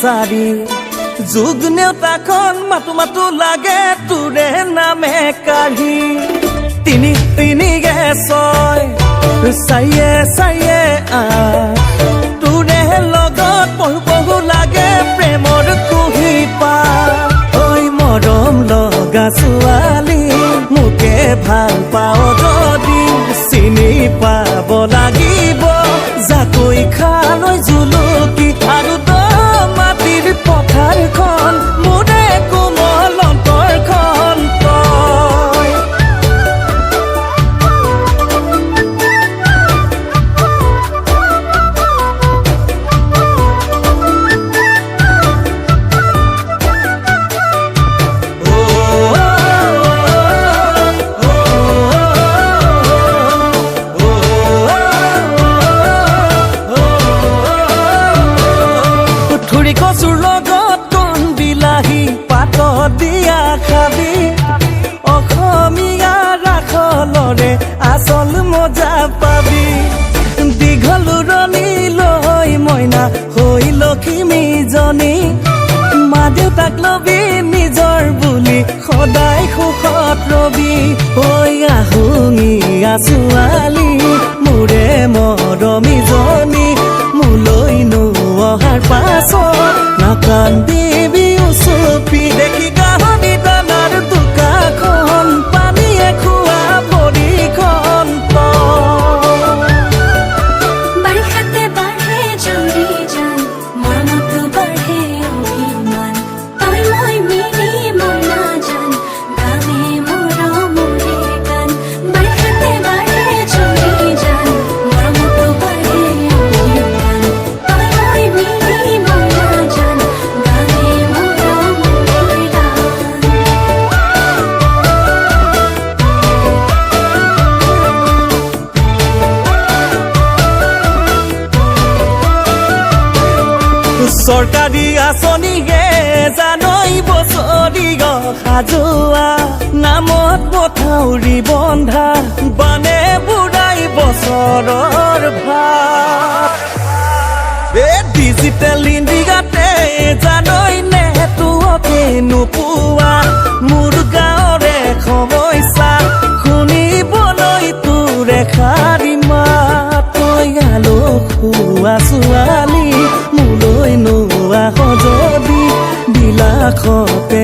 বিচাৰি যুগ নেওতাখন মাতো মাতো লাগে তোৰে নামে কাঢ়ি তিনি তিনিগে ছয় চাইয়ে চাইয়ে তোৰে লগত পহু পহু লাগে প্ৰেমৰ কুহি পা ঐ মৰম লগা ছোৱালী মোকে ভাল পাও যদি চিনি পাব লাগিব জাকৈ খালৈ জুলুকি আৰু মাটিৰ পথাৰখন মোৰে কোমল অন্তৰখন তই থুৰি কচুৰ লগত কণ বিলাহী পাতত দিয়া খাবি অসমীয়া ৰাখলৰে আচল মজা পাবি দীঘল উৰণি লৈ মইনা হৈ লখিমীজনী মা দেউতাক লবি নিজৰ বুলি সদায় সুখত ৰবি ঐ আহুঙীয়া ছোৱালী মোৰে মৰমীজনী মোলৈ অহাৰ পাছত নাকান্দিবি উচুপি দেখি গাহনি দানাৰ দোকানখন পানীয়ে খোৱা ভৰিখন বাৰিষাতে বাঢ়ে জৰি জান মৰমতো বাঢ়ে অভিমান তই মই মিলি মনা জান গাৱে মৰমৰে গান বাৰিষাতে বাঢ়ে জৰি জান মৰমতো বাঢ়ে অভিমান তই মই মিলি মনা জান গাৱে মৰমৰে গান চৰকাৰী আঁচনিয়ে জানৈ বছৰি সাজোৱা নামত মথাউৰি বন্ধা বানে বুঢ়াই বছৰৰ ভাত ডিজিটেল ইণ্ডিয়াতে জানৈ নেটৱৰ্কে নোপোৱা মোৰ গাঁৱৰে সমস্যা শুনিবলৈ তোৰে শাৰী মাত তই আলসুৱা ছোৱালী মোলৈ নোৱা সজদি বিলাসতে